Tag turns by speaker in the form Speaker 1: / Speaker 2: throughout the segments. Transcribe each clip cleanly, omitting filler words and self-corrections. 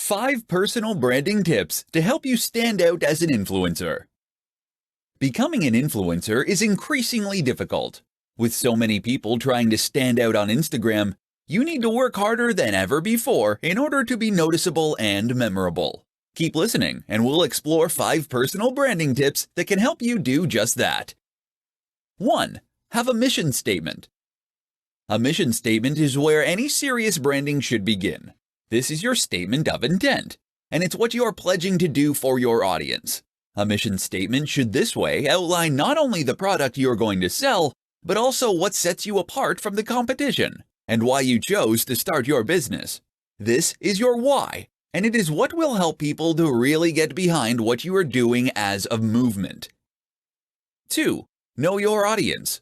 Speaker 1: 5 personal branding tips to help you stand out as an influencer. Becoming an influencer is increasingly difficult. With so many people trying to stand out on Instagram, you need to work harder than ever before in order to be noticeable and memorable. Keep listening, and we'll explore 5 personal branding tips that can help you do just that. 1. Have a mission statement. A mission statement is where any serious branding should begin. This is your statement of intent, and it's what you are pledging to do for your audience. A mission statement should this way outline not only the product you're going to sell, but also what sets you apart from the competition, and why you chose to start your business. This is your why, and it is what will help people to really get behind what you are doing as a movement. 2. Know your audience.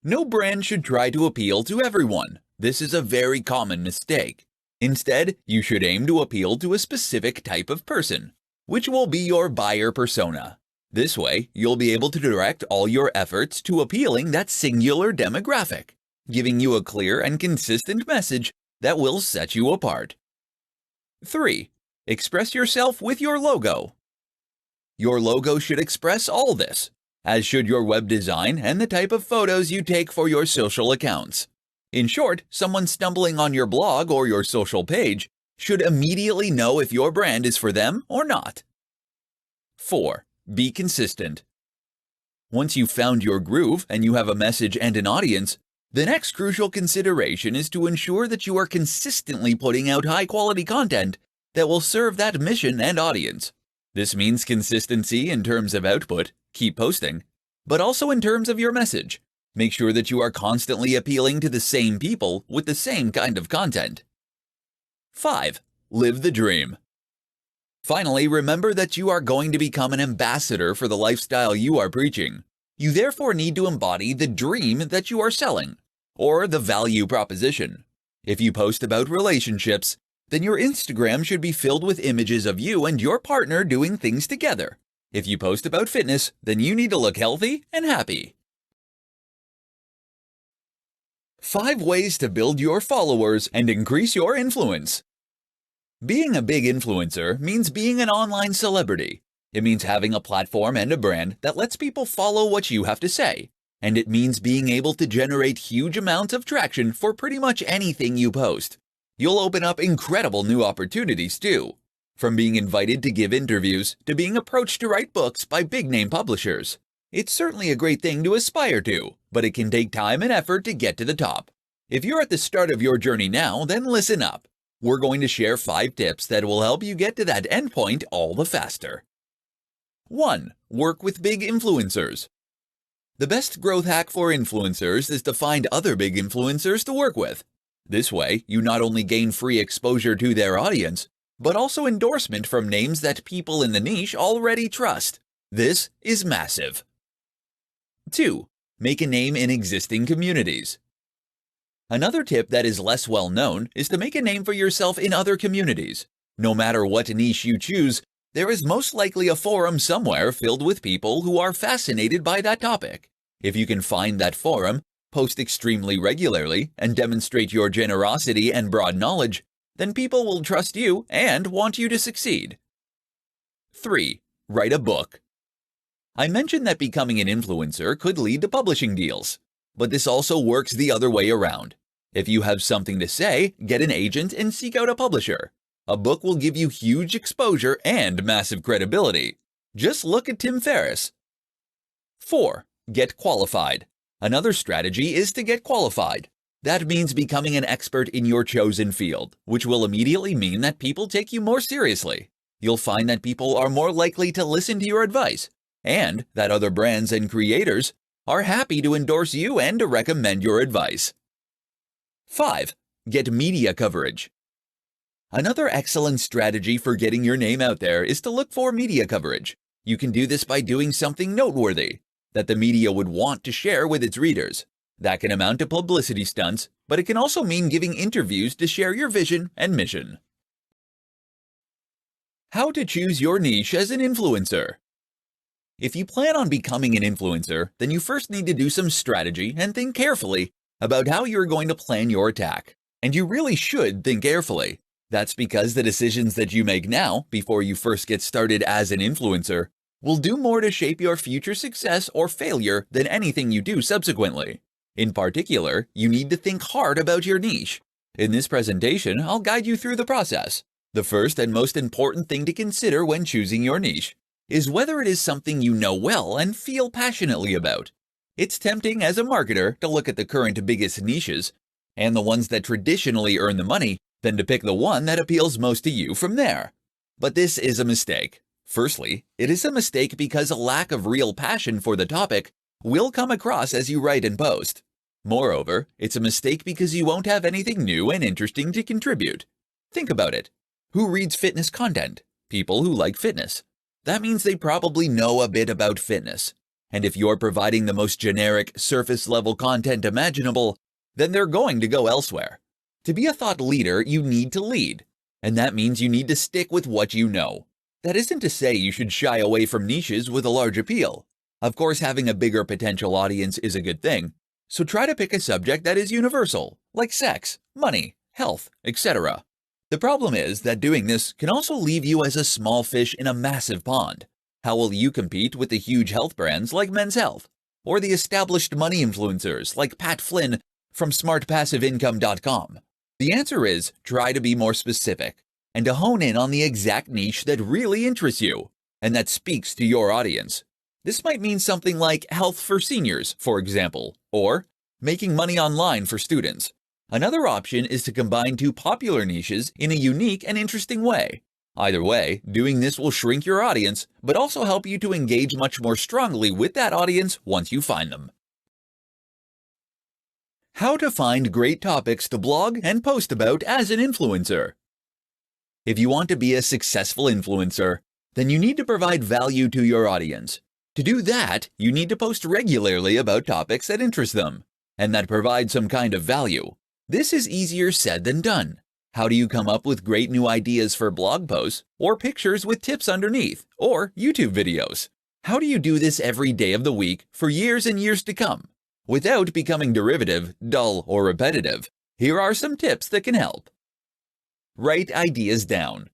Speaker 1: No brand should try to appeal to everyone. This is a very common mistake. Instead, you should aim to appeal to a specific type of person, which will be your buyer persona. This way, you'll be able to direct all your efforts to appealing that singular demographic, giving you a clear and consistent message that will set you apart. 3. Express yourself with your logo. Your logo should express all this, as should your web design and the type of photos you take for your social accounts. In short, someone stumbling on your blog or your social page should immediately know if your brand is for them or not. 4. Be consistent. Once you've found your groove and you have a message and an audience, the next crucial consideration is to ensure that you are consistently putting out high-quality content that will serve that mission and audience. This means consistency in terms of output, keep posting, but also in terms of your message. Make sure that you are constantly appealing to the same people with the same kind of content. 5. Live the dream. Finally, remember that you are going to become an ambassador for the lifestyle you are preaching. You therefore need to embody the dream that you are selling, or the value proposition. If you post about relationships, then your Instagram should be filled with images of you and your partner doing things together. If you post about fitness, then you need to look healthy and happy. 5 ways to build your followers and increase your influence. Being a big influencer means being an online celebrity. It means having a platform and a brand that lets people follow what you have to say. And it means being able to generate huge amounts of traction for pretty much anything you post. You'll open up incredible new opportunities too. From being invited to give interviews to being approached to write books by big-name publishers. It's certainly a great thing to aspire to, but it can take time and effort to get to the top. If you're at the start of your journey now, then listen up. We're going to share 5 tips that will help you get to that endpoint all the faster. 1. Work with big influencers. The best growth hack for influencers is to find other big influencers to work with. This way, you not only gain free exposure to their audience, but also endorsement from names that people in the niche already trust. This is massive. 2. Make a name in existing communities. Another tip that is less well known is to make a name for yourself in other communities. No matter what niche you choose, there is most likely a forum somewhere filled with people who are fascinated by that topic. If you can find that forum, post extremely regularly, and demonstrate your generosity and broad knowledge, then people will trust you and want you to succeed. 3. Write a book. I mentioned that becoming an influencer could lead to publishing deals, but this also works the other way around. If you have something to say, get an agent and seek out a publisher. A book will give you huge exposure and massive credibility. Just look at Tim Ferriss. 4. Get qualified. Another strategy is to get qualified. That means becoming an expert in your chosen field, which will immediately mean that people take you more seriously. You'll find that people are more likely to listen to your advice, and that other brands and creators are happy to endorse you and to recommend your advice. 5. Get media coverage. Another excellent strategy for getting your name out there is to look for media coverage. You can do this by doing something noteworthy that the media would want to share with its readers. That can amount to publicity stunts, but it can also mean giving interviews to share your vision and mission. How to choose your niche as an influencer. If you plan on becoming an influencer, then you first need to do some strategy and think carefully about how you're going to plan your attack. And you really should think carefully. That's because the decisions that you make now, before you first get started as an influencer, will do more to shape your future success or failure than anything you do subsequently. In particular, you need to think hard about your niche. In this presentation, I'll guide you through the process. The first and most important thing to consider when choosing your niche is whether it is something you know well and feel passionately about. It's tempting as a marketer to look at the current biggest niches and the ones that traditionally earn the money, then to pick the one that appeals most to you from there. But this is a mistake. Firstly, it is a mistake because a lack of real passion for the topic will come across as you write and post. Moreover, it's a mistake because you won't have anything new and interesting to contribute. Think about it. Who reads fitness content? People who like fitness. That means they probably know a bit about fitness. And if you're providing the most generic, surface-level content imaginable, then they're going to go elsewhere. To be a thought leader, you need to lead. And that means you need to stick with what you know. That isn't to say you should shy away from niches with a large appeal. Of course, having a bigger potential audience is a good thing. So try to pick a subject that is universal, like sex, money, health, etc. The problem is that doing this can also leave you as a small fish in a massive pond. How will you compete with the huge health brands like Men's Health, or the established money influencers like Pat Flynn from smartpassiveincome.com? The answer is try to be more specific and to hone in on the exact niche that really interests you and that speaks to your audience. This might mean something like health for seniors, for example, or making money online for students. Another option is to combine two popular niches in a unique and interesting way. Either way, doing this will shrink your audience, but also help you to engage much more strongly with that audience once you find them. How to find great topics to blog and post about as an influencer. If you want to be a successful influencer, then you need to provide value to your audience. To do that, you need to post regularly about topics that interest them and that provide some kind of value. This is easier said than done. How do you come up with great new ideas for blog posts or pictures with tips underneath or YouTube videos? How do you do this every day of the week for years and years to come without becoming derivative, dull, or repetitive? Here are some tips that can help. Write ideas down.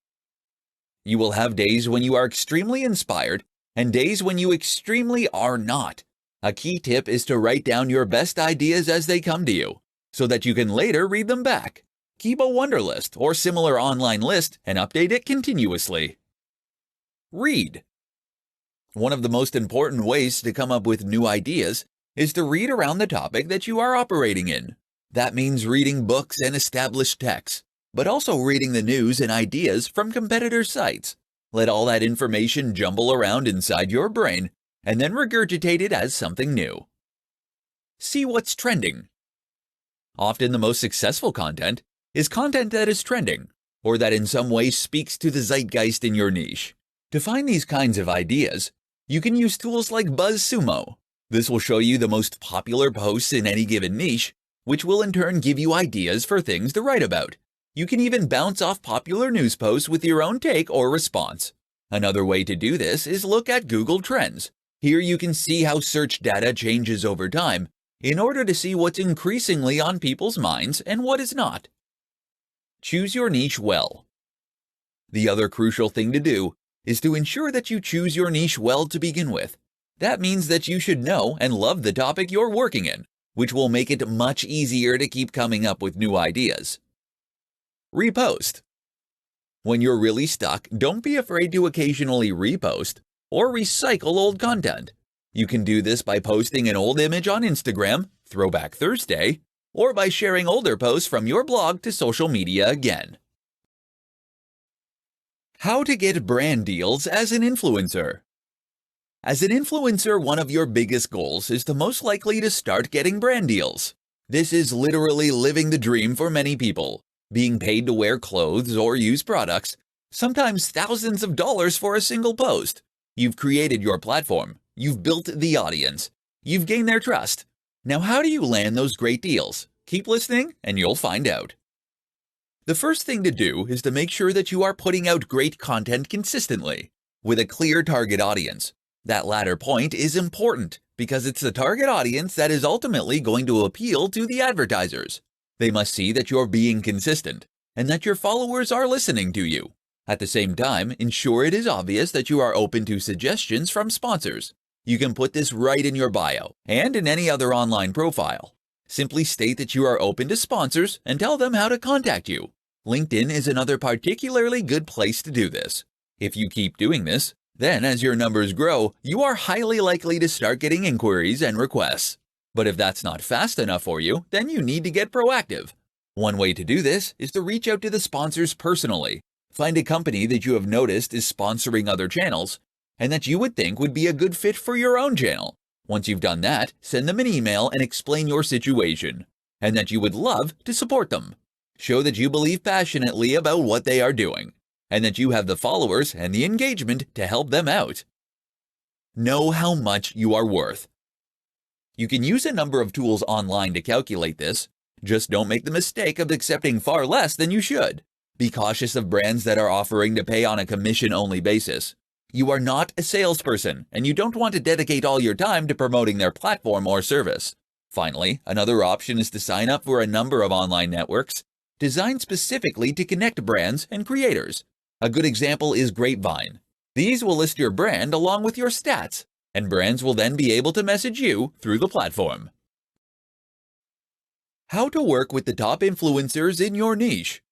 Speaker 1: You will have days when you are extremely inspired and days when you extremely are not. A key tip is to write down your best ideas as they come to you, so that you can later read them back. Keep a wonder list or similar online list and update it continuously. Read. One of the most important ways to come up with new ideas is to read around the topic that you are operating in. That means reading books and established texts, but also reading the news and ideas from competitors' sites. Let all that information jumble around inside your brain and then regurgitate it as something new. See what's trending. Often the most successful content is content that is trending, or that in some way speaks to the zeitgeist in your niche. To find these kinds of ideas, you can use tools like BuzzSumo. This will show you the most popular posts in any given niche, which will in turn give you ideas for things to write about. You can even bounce off popular news posts with your own take or response. Another way to do this is look at Google Trends. Here you can see how search data changes over time in order to see what's increasingly on people's minds and what is not. Choose your niche well. The other crucial thing to do is to ensure that you choose your niche well to begin with. That means that you should know and love the topic you're working in, which will make it much easier to keep coming up with new ideas. Repost. When you're really stuck, don't be afraid to occasionally repost or recycle old content. You can do this by posting an old image on Instagram, Throwback Thursday, or by sharing older posts from your blog to social media again. How to get brand deals as an influencer. As an influencer, one of your biggest goals is to most likely to start getting brand deals. This is literally living the dream for many people. Being paid to wear clothes or use products, sometimes thousands of dollars for a single post. You've created your platform. You've built the audience. You've gained their trust. Now, how do you land those great deals? Keep listening and you'll find out. The first thing to do is to make sure that you are putting out great content consistently with a clear target audience. That latter point is important because it's the target audience that is ultimately going to appeal to the advertisers. They must see that you're being consistent and that your followers are listening to you. At the same time, ensure it is obvious that you are open to suggestions from sponsors. You can put this right in your bio and in any other online profile. Simply state that you are open to sponsors and tell them how to contact you. LinkedIn is another particularly good place to do this. If you keep doing this, then as your numbers grow, you are highly likely to start getting inquiries and requests. But if that's not fast enough for you, then you need to get proactive. One way to do this is to reach out to the sponsors personally. Find a company that you have noticed is sponsoring other channels and that you would think would be a good fit for your own channel. Once you've done that, send them an email and explain your situation, and that you would love to support them. Show that you believe passionately about what they are doing, and that you have the followers and the engagement to help them out. Know how much you are worth. You can use a number of tools online to calculate this. Just don't make the mistake of accepting far less than you should. Be cautious of brands that are offering to pay on a commission-only basis. You are not a salesperson, and you don't want to dedicate all your time to promoting their platform or service. Finally, another option is to sign up for a number of online networks designed specifically to connect brands and creators. A good example is Grapevine. These will list your brand along with your stats, and brands will then be able to message you through the platform. How to work with the top influencers in your niche.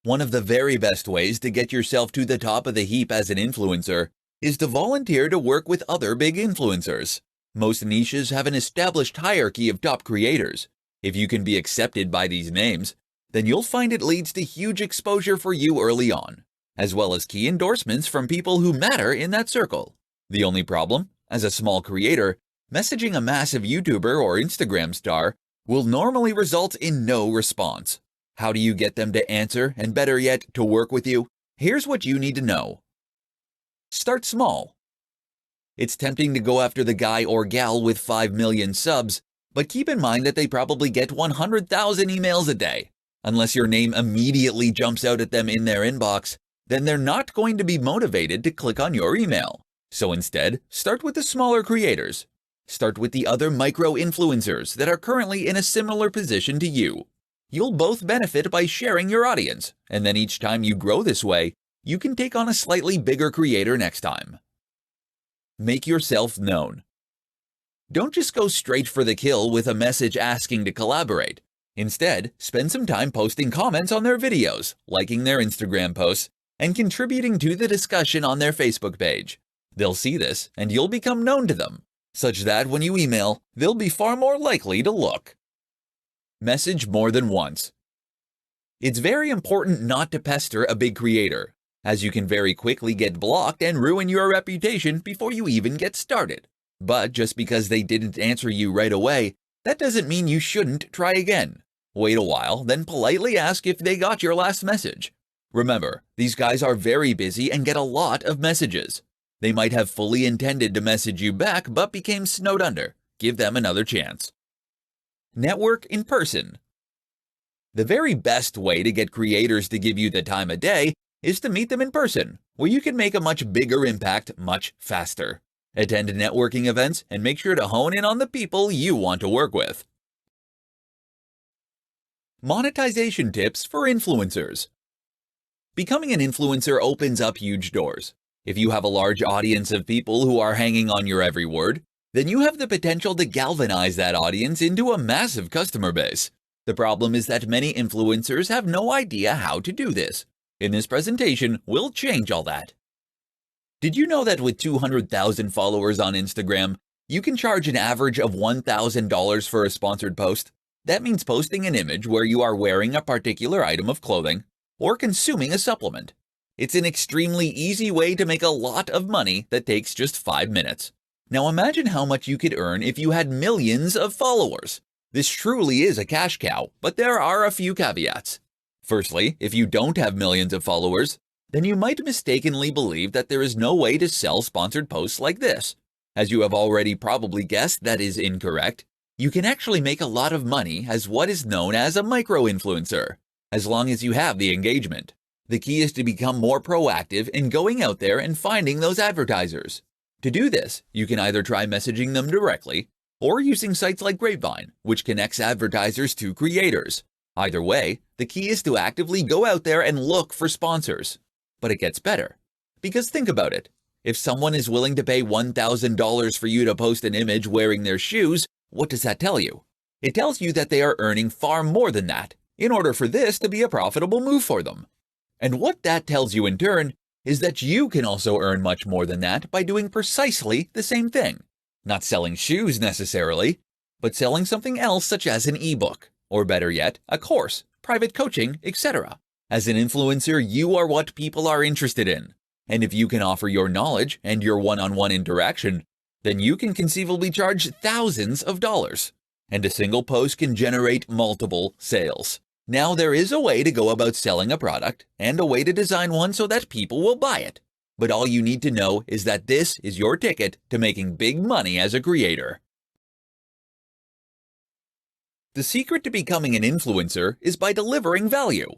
Speaker 1: One of the very best ways to get yourself to the top of the heap as an influencer is to volunteer to work with other big influencers. Most niches have an established hierarchy of top creators. If you can be accepted by these names, then you'll find it leads to huge exposure for you early on, as well as key endorsements from people who matter in that circle. The only problem, as a small creator, messaging a massive YouTuber or Instagram star will normally result in no response. How do you get them to answer and, better yet, to work with you? Here's what you need to know. Start small. It's tempting to go after the guy or gal with 5 million subs, but keep in mind that they probably get 100,000 emails a day. Unless your name immediately jumps out at them in their inbox, then they're not going to be motivated to click on your email. So instead, start with the smaller creators. Start with the other micro-influencers that are currently in a similar position to you. You'll both benefit by sharing your audience, and then each time you grow this way, you can take on a slightly bigger creator next time. Make yourself known. Don't just go straight for the kill with a message asking to collaborate. Instead, spend some time posting comments on their videos, liking their Instagram posts, and contributing to the discussion on their Facebook page. They'll see this, and you'll become known to them, such that when you email, they'll be far more likely to look. Message more than once. It's very important not to pester a big creator, as you can very quickly get blocked and ruin your reputation before you even get started. But just because they didn't answer you right away, that doesn't mean you shouldn't try again. Wait a while, then politely ask if they got your last message. Remember, these guys are very busy and get a lot of messages. They might have fully intended to message you back but became snowed under. Give them another chance. Network in person. The very best way to get creators to give you the time of day is to meet them in person, where you can make a much bigger impact much faster. Attend networking events and make sure to hone in on the people you want to work with. Monetization tips for influencers. Becoming an influencer opens up huge doors. If you have a large audience of people who are hanging on your every word, then you have the potential to galvanize that audience into a massive customer base. The problem is that many influencers have no idea how to do this. In this presentation, we'll change all that. Did you know that with 200,000 followers on Instagram, you can charge an average of $1,000 for a sponsored post? That means posting an image where you are wearing a particular item of clothing or consuming a supplement. It's an extremely easy way to make a lot of money that takes just 5 minutes. Now imagine how much you could earn if you had millions of followers. This truly is a cash cow, but there are a few caveats. Firstly, if you don't have millions of followers, then you might mistakenly believe that there is no way to sell sponsored posts like this. As you have already probably guessed, that is incorrect. You can actually make a lot of money as what is known as a micro-influencer, as long as you have the engagement. The key is to become more proactive in going out there and finding those advertisers. To do this, you can either try messaging them directly or using sites like Grapevine, which connects advertisers to creators. Either way, the key is to actively go out there and look for sponsors. But it gets better. Because think about it. If someone is willing to pay $1,000 for you to post an image wearing their shoes, what does that tell you? It tells you that they are earning far more than that in order for this to be a profitable move for them. And what that tells you in turn is that you can also earn much more than that by doing precisely the same thing. Not selling shoes necessarily, but selling something else such as an ebook, or better yet, a course, private coaching, etc. As an influencer, you are what people are interested in. And if you can offer your knowledge and your one-on-one interaction, then you can conceivably charge thousands of dollars. And a single post can generate multiple sales. Now there is a way to go about selling a product and a way to design one so that people will buy it. But all you need to know is that this is your ticket to making big money as a creator. The secret to becoming an influencer is by delivering value.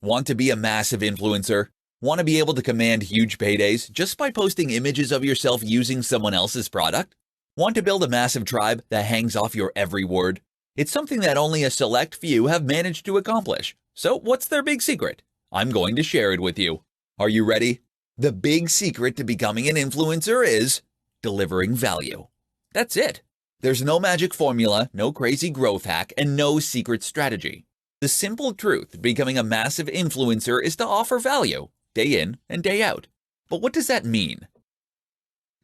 Speaker 1: Want to be a massive influencer? Want to be able to command huge paydays just by posting images of yourself using someone else's product? Want to build a massive tribe that hangs off your every word? It's something that only a select few have managed to accomplish. So what's their big secret? I'm going to share it with you. Are you ready? The big secret to becoming an influencer is delivering value. That's it. There's no magic formula, no crazy growth hack, and no secret strategy. The simple truth of becoming a massive influencer is to offer value, day in and day out. But what does that mean?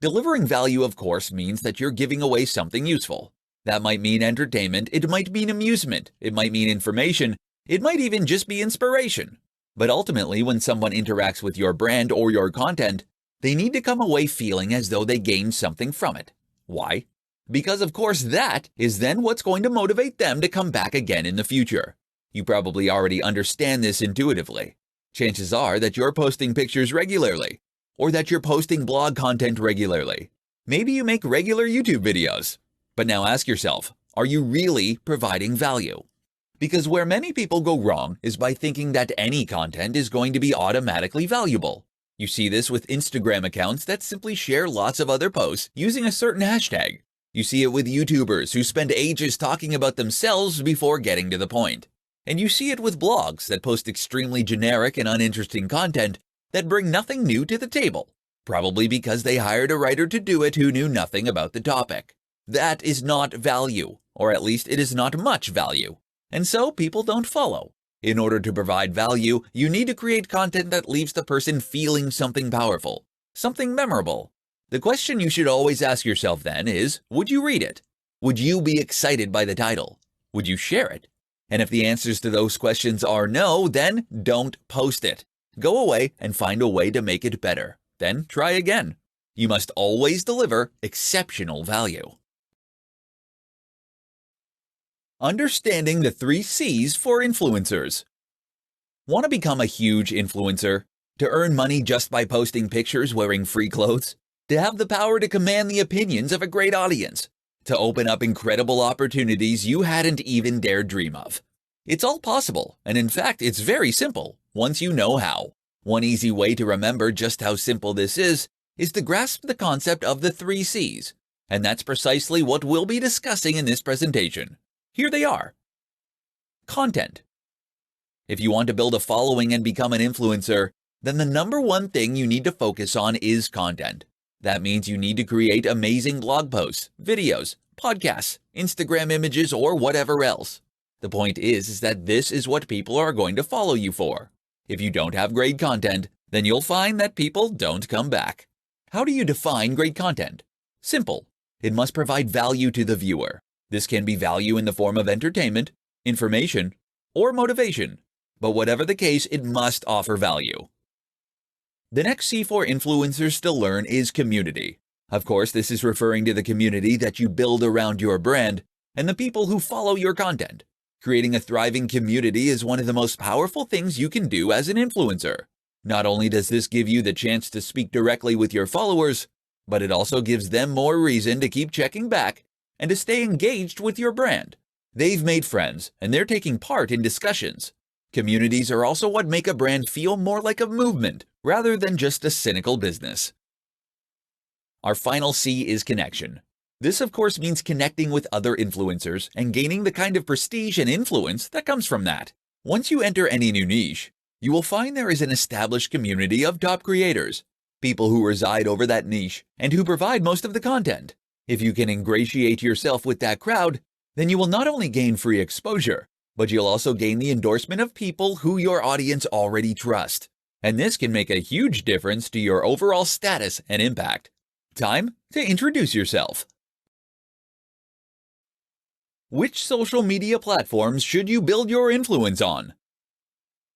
Speaker 1: Delivering value, of course, means that you're giving away something useful. That might mean entertainment, it might mean amusement, it might mean information, it might even just be inspiration. But ultimately, when someone interacts with your brand or your content, they need to come away feeling as though they gained something from it. Why? Because of course that is then what's going to motivate them to come back again in the future. You probably already understand this intuitively. Chances are that you're posting pictures regularly, or that you're posting blog content regularly. Maybe you make regular YouTube videos. But now ask yourself, are you really providing value? Because where many people go wrong is by thinking that any content is going to be automatically valuable. You see this with Instagram accounts that simply share lots of other posts using a certain hashtag. You see it with YouTubers who spend ages talking about themselves before getting to the point. And you see it with blogs that post extremely generic and uninteresting content that bring nothing new to the table, probably because they hired a writer to do it who knew nothing about the topic. That is not value, or at least it is not much value. And so people don't follow. In order to provide value, you need to create content that leaves the person feeling something powerful, something memorable. The question you should always ask yourself then is, would you read it? Would you be excited by the title? Would you share it? And if the answers to those questions are no, then don't post it. Go away and find a way to make it better. Then try again. You must always deliver exceptional value. Understanding the 3 C's for influencers. Want to become a huge influencer? To earn money just by posting pictures wearing free clothes? To have the power to command the opinions of a great audience? To open up incredible opportunities you hadn't even dared dream of? It's all possible, and in fact, it's very simple, once you know how. One easy way to remember just how simple this is to grasp the concept of the 3 C's, and that's precisely what we'll be discussing in this presentation. Here they are. Content. If you want to build a following and become an influencer, then the number one thing you need to focus on is content. That means you need to create amazing blog posts, videos, podcasts, Instagram images, or whatever else. The point is that this is what people are going to follow you for. If you don't have great content, then you'll find that people don't come back. How do you define great content? Simple. It must provide value to the viewer. This can be value in the form of entertainment, information, or motivation. But whatever the case, it must offer value. The next C for influencers to learn is community. Of course, this is referring to the community that you build around your brand and the people who follow your content. Creating a thriving community is one of the most powerful things you can do as an influencer. Not only does this give you the chance to speak directly with your followers, but it also gives them more reason to keep checking back and to stay engaged with your brand. They've made friends, and they're taking part in discussions. Communities are also what make a brand feel more like a movement, rather than just a cynical business. Our final C is connection. This of course means connecting with other influencers and gaining the kind of prestige and influence that comes from that. Once you enter any new niche, you will find there is an established community of top creators, people who reside over that niche and who provide most of the content. If you can ingratiate yourself with that crowd, then you will not only gain free exposure, but you'll also gain the endorsement of people who your audience already trust. And this can make a huge difference to your overall status and impact. Time to introduce yourself. Which social media platforms should you build your influence on?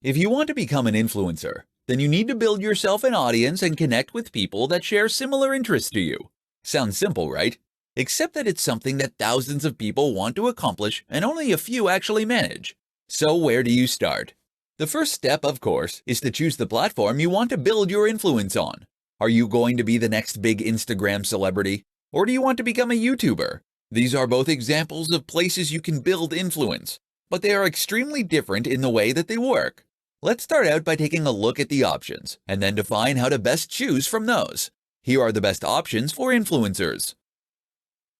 Speaker 1: If you want to become an influencer, then you need to build yourself an audience and connect with people that share similar interests to you. Sounds simple, right? Except that it's something that thousands of people want to accomplish and only a few actually manage. So where do you start? The first step, of course, is to choose the platform you want to build your influence on. Are you going to be the next big Instagram celebrity? Or do you want to become a YouTuber? These are both examples of places you can build influence, but they are extremely different in the way that they work. Let's start out by taking a look at the options, and then define how to best choose from those. Here are the best options for influencers.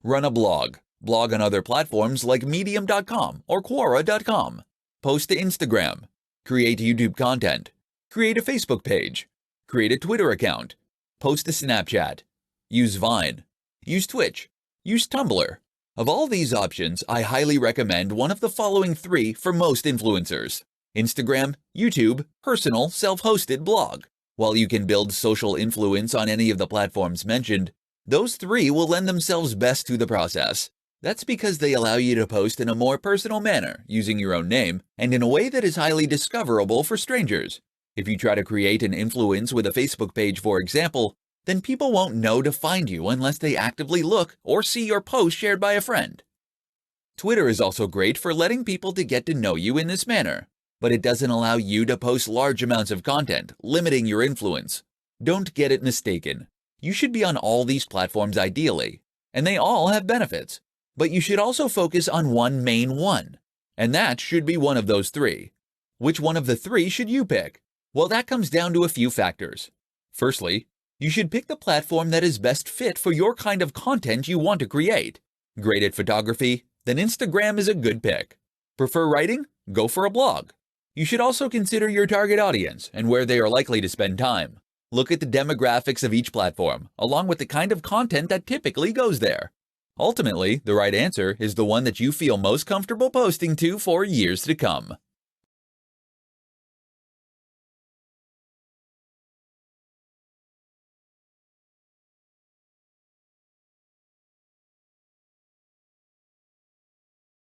Speaker 1: Run a blog. Blog on other platforms like medium.com or quora.com. Post to Instagram. Create YouTube content. Create a Facebook page. Create a Twitter account. Post to Snapchat. Use Vine. Use Twitch. Use Tumblr. Of all these options, I highly recommend one of the following 3 for most influencers: Instagram, YouTube, personal, self-hosted blog. While you can build social influence on any of the platforms mentioned, those 3 will lend themselves best to the process. That's because they allow you to post in a more personal manner, using your own name, and in a way that is highly discoverable for strangers. If you try to create an influence with a Facebook page, for example, then people won't know to find you unless they actively look or see your post shared by a friend. Twitter is also great for letting people to get to know you in this manner, but it doesn't allow you to post large amounts of content, limiting your influence. Don't get it mistaken. You should be on all these platforms ideally, and they all have benefits, but you should also focus on one main one, and that should be one of those 3. Which one of the 3 should you pick? Well, that comes down to a few factors. Firstly, you should pick the platform that is best fit for your kind of content you want to create. Great at photography? Then Instagram is a good pick. Prefer writing? Go for a blog. You should also consider your target audience and where they are likely to spend time. Look at the demographics of each platform, along with the kind of content that typically goes there. Ultimately, the right answer is the one that you feel most comfortable posting to for years to come.